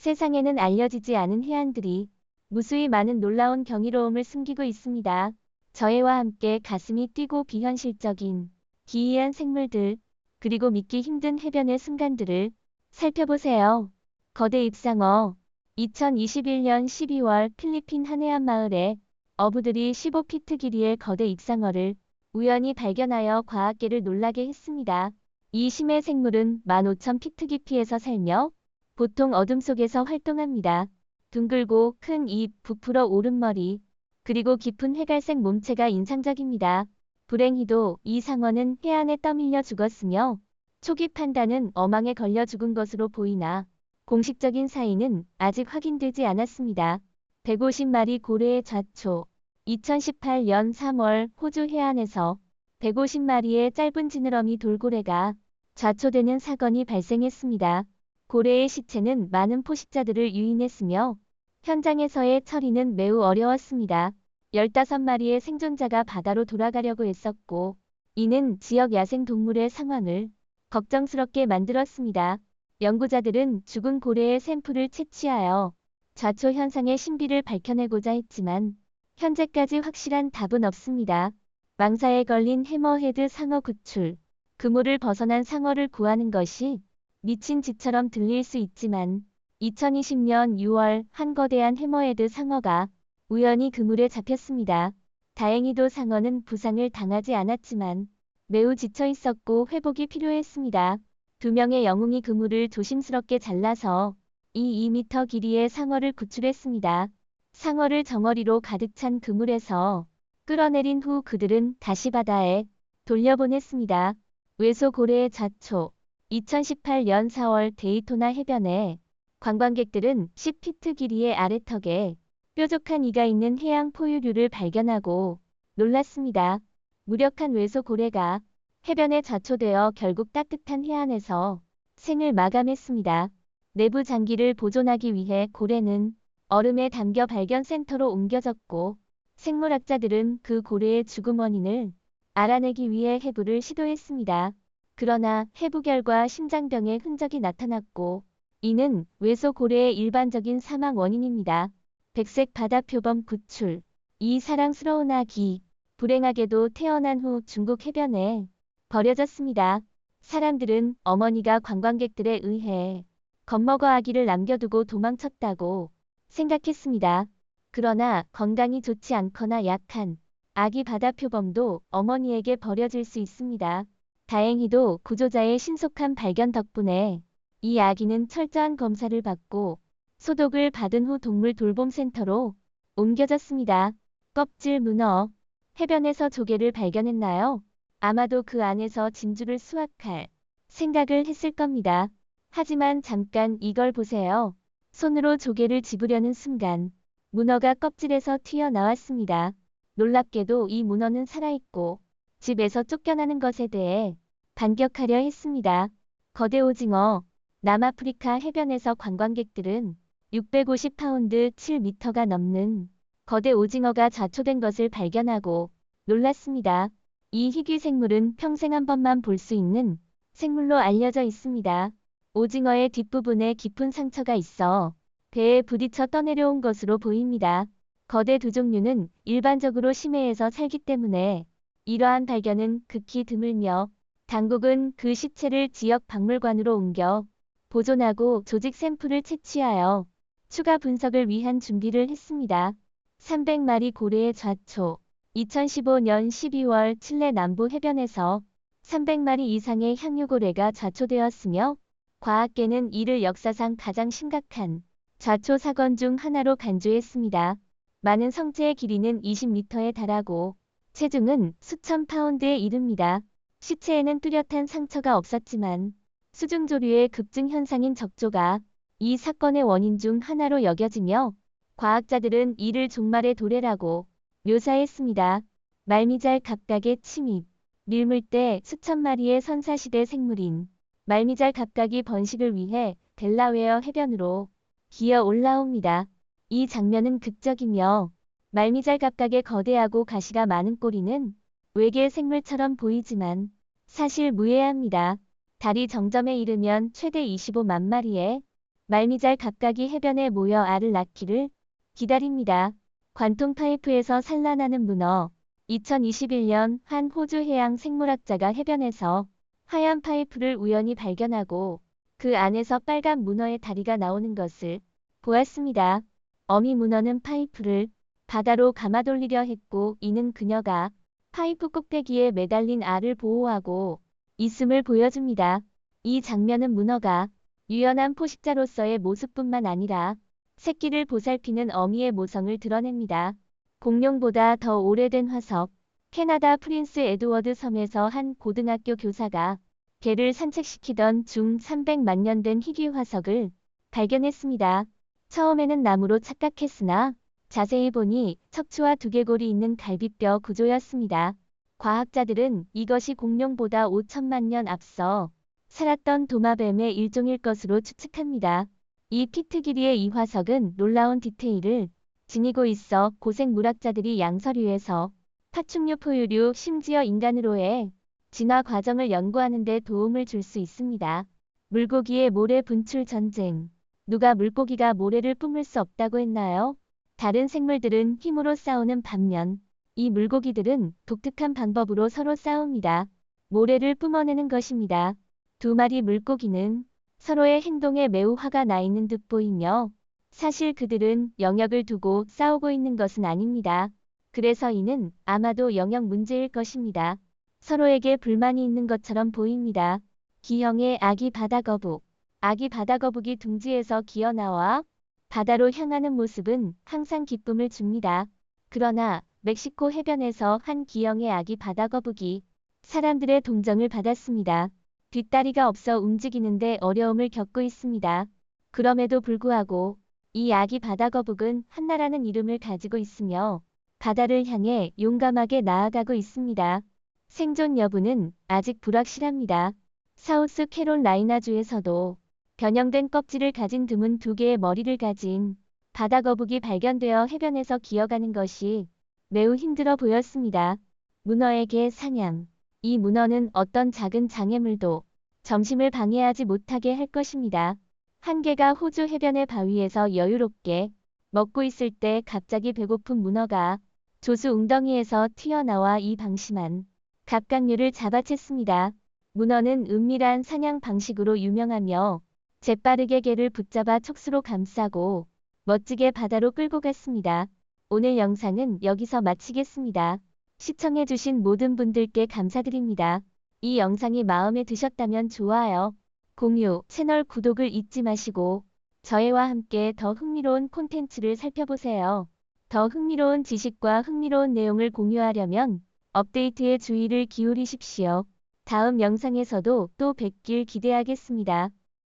세상에는 알려지지 않은 해안들이 무수히 많은 놀라운 경이로움을 숨기고 있습니다. 저해와 함께 가슴이 뛰고 비현실적인 기이한 생물들, 그리고 믿기 힘든 해변의 순간들을 살펴보세요. 거대 입상어. 2021년 12월 필리핀 한 해안 마을에 어부들이 15피트 길이의 거대 입상어를 우연히 발견하여 과학계를 놀라게 했습니다. 이 심해 생물은 15,000피트 깊이에서 살며 보통 어둠 속에서 활동합니다. 둥글고 큰 입, 부풀어 오른 머리, 그리고 깊은 회갈색 몸체가 인상적입니다. 불행히도 이 상어는 해안에 떠밀려 죽었으며 초기 판단은 어망에 걸려 죽은 것으로 보이나 공식적인 사인은 아직 확인되지 않았습니다. 150마리 고래의 좌초. 2018년 3월 호주 해안에서 150마리의 짧은 지느러미 돌고래가 좌초되는 사건이 발생했습니다. 고래의 시체는 많은 포식자들을 유인했으며 현장에서의 처리는 매우 어려웠습니다. 15마리의 생존자가 바다로 돌아가려고 했었고, 이는 지역 야생 동물의 상황을 걱정스럽게 만들었습니다. 연구자들은 죽은 고래의 샘플을 채취하여 좌초 현상의 신비를 밝혀내고자 했지만 현재까지 확실한 답은 없습니다. 망사에 걸린 해머헤드 상어 구출. 그물을 벗어난 상어를 구하는 것이 미친 짓처럼 들릴 수 있지만 2020년 6월 한 거대한 해머헤드 상어가 우연히 그물에 잡혔습니다. 다행히도 상어는 부상을 당하지 않았지만 매우 지쳐 있었고 회복이 필요했습니다. 2명의 영웅이 그물을 조심스럽게 잘라서 이 2m 길이의 상어를 구출했습니다. 상어를 정어리로 가득 찬 그물에서 끌어내린 후 그들은 다시 바다에 돌려보냈습니다. 외소고래의 좌초. 2018년 4월 데이토나 해변에 관광객들은 10피트 길이의 아래턱에 뾰족한 이가 있는 해양 포유류를 발견하고 놀랐습니다. 무력한 외소고래가 해변에 좌초되어 결국 따뜻한 해안에서 생을 마감했습니다. 내부 장기를 보존하기 위해 고래는 얼음에 담겨 발견센터로 옮겨졌고 생물학자들은 그 고래의 죽음 원인을 알아내기 위해 해부를 시도했습니다. 그러나 해부 결과 심장병의 흔적이 나타났고 이는 외소고래의 일반적인 사망 원인입니다. 백색 바다표범 구출. 이 사랑스러운 아기, 불행하게도 태어난 후 중국 해변에 버려졌습니다. 사람들은 어머니가 관광객들에 의해 겁먹어 아기를 남겨두고 도망쳤다고 생각했습니다. 그러나 건강이 좋지 않거나 약한 아기 바다표범도 어머니에게 버려질 수 있습니다. 다행히도 구조자의 신속한 발견 덕분에 이 아기는 철저한 검사를 받고 소독을 받은 후 동물 돌봄센터로 옮겨졌습니다. 껍질 문어. 해변에서 조개를 발견했나요? 아마도 그 안에서 진주를 수확할 생각을 했을 겁니다. 하지만 잠깐 이걸 보세요. 손으로 조개를 집으려는 순간 문어가 껍질에서 튀어나왔습니다. 놀랍게도 이 문어는 살아있고 집에서 쫓겨나는 것에 대해 반격하려 했습니다. 거대 오징어. 남아프리카 해변에서 관광객들은 650파운드 7m가 넘는 거대 오징어가 좌초된 것을 발견하고 놀랐습니다. 이 희귀 생물은 평생 한 번만 볼 수 있는 생물로 알려져 있습니다. 오징어의 뒷부분에 깊은 상처가 있어 배에 부딪혀 떠내려온 것으로 보입니다. 거대 두 종류는 일반적으로 심해에서 살기 때문에 이러한 발견은 극히 드물며 당국은 그 시체를 지역 박물관으로 옮겨 보존하고 조직 샘플을 채취하여 추가 분석을 위한 준비를 했습니다. 300마리 고래의 좌초. 2015년 12월 칠레 남부 해변에서 300마리 이상의 향유고래가 좌초되었으며 과학계는 이를 역사상 가장 심각한 좌초 사건 중 하나로 간주했습니다. 많은 성체의 길이는 20m에 달하고 체중은 수천 파운드에 이릅니다. 시체에는 뚜렷한 상처가 없었지만 수중조류의 급증 현상인 적조가 이 사건의 원인 중 하나로 여겨지며 과학자들은 이를 종말의 도래라고 묘사했습니다. 말미잘 각각의 침입. 밀물대 수천 마리의 선사시대 생물인 말미잘 각각이 번식을 위해 델라웨어 해변으로 기어 올라옵니다. 이 장면은 극적이며 말미잘 각각의 거대하고 가시가 많은 꼬리는 외계 생물처럼 보이지만 사실 무해합니다. 달이 정점에 이르면 최대 25만 마리의 말미잘 각각이 해변에 모여 알을 낳기를 기다립니다. 관통 파이프에서 산란하는 문어. 2021년 한 호주 해양 생물학자가 해변에서 하얀 파이프를 우연히 발견하고 그 안에서 빨간 문어의 다리가 나오는 것을 보았습니다. 어미 문어는 파이프를 바다로 감아돌리려 했고 이는 그녀가 파이프 꼭대기에 매달린 알을 보호하고 있음을 보여줍니다. 이 장면은 문어가 유연한 포식자로서의 모습뿐만 아니라 새끼를 보살피는 어미의 모성을 드러냅니다. 공룡보다 더 오래된 화석. 캐나다 프린스 에드워드 섬에서 한 고등학교 교사가 개를 산책시키던 중 300만 년 된 희귀 화석을 발견했습니다. 처음에는 나무로 착각했으나 자세히 보니 척추와 두개골이 있는 갈비뼈 구조였습니다. 과학자들은 이것이 공룡보다 5천만 년 앞서 살았던 도마뱀의 일종일 것으로 추측합니다. 이 피트 길이의 이 화석은 놀라운 디테일을 지니고 있어 고생 물학자들이 양서류에서 파충류, 포유류, 심지어 인간으로의 진화 과정을 연구하는 데 도움을 줄 수 있습니다. 물고기의 모래 분출 전쟁. 누가 물고기가 모래를 뿜을 수 없다고 했나요? 다른 생물들은 힘으로 싸우는 반면 이 물고기들은 독특한 방법으로 서로 싸웁니다. 모래를 뿜어내는 것입니다. 두 마리 물고기는 서로의 행동에 매우 화가 나 있는 듯 보이며 사실 그들은 영역을 두고 싸우고 있는 것은 아닙니다. 그래서 이는 아마도 영역 문제일 것입니다. 서로에게 불만이 있는 것처럼 보입니다. 기형의 아기 바다거북. 아기 바다거북이 둥지에서 기어나와 바다로 향하는 모습은 항상 기쁨을 줍니다. 그러나 멕시코 해변에서 한 기형의 아기 바다거북이 사람들의 동정을 받았습니다. 뒷다리가 없어 움직이는데 어려움을 겪고 있습니다. 그럼에도 불구하고 이 아기 바다거북은 한나라는 이름을 가지고 있으며 바다를 향해 용감하게 나아가고 있습니다. 생존 여부는 아직 불확실합니다. 사우스 캐롤라이나주에서도 변형된 껍질을 가진 드문 두 개의 머리를 가진 바다거북이 발견되어 해변에서 기어가는 것이 매우 힘들어 보였습니다. 문어에게 사냥. 이 문어는 어떤 작은 장애물도 점심을 방해하지 못하게 할 것입니다. 한 개가 호주 해변의 바위에서 여유롭게 먹고 있을 때 갑자기 배고픈 문어가 조수 웅덩이에서 튀어나와 이 방심한 갑각류를 잡아챘습니다. 문어는 은밀한 사냥 방식으로 유명하며 재빠르게 개를 붙잡아 촉수로 감싸고 멋지게 바다로 끌고 갔습니다. 오늘 영상은 여기서 마치겠습니다. 시청해주신 모든 분들께 감사드립니다. 이 영상이 마음에 드셨다면 좋아요, 공유, 채널 구독을 잊지 마시고 저희와 함께 더 흥미로운 콘텐츠를 살펴보세요. 더 흥미로운 지식과 흥미로운 내용을 공유하려면 업데이트에 주의를 기울이십시오. 다음 영상에서도 또 뵙길 기대하겠습니다.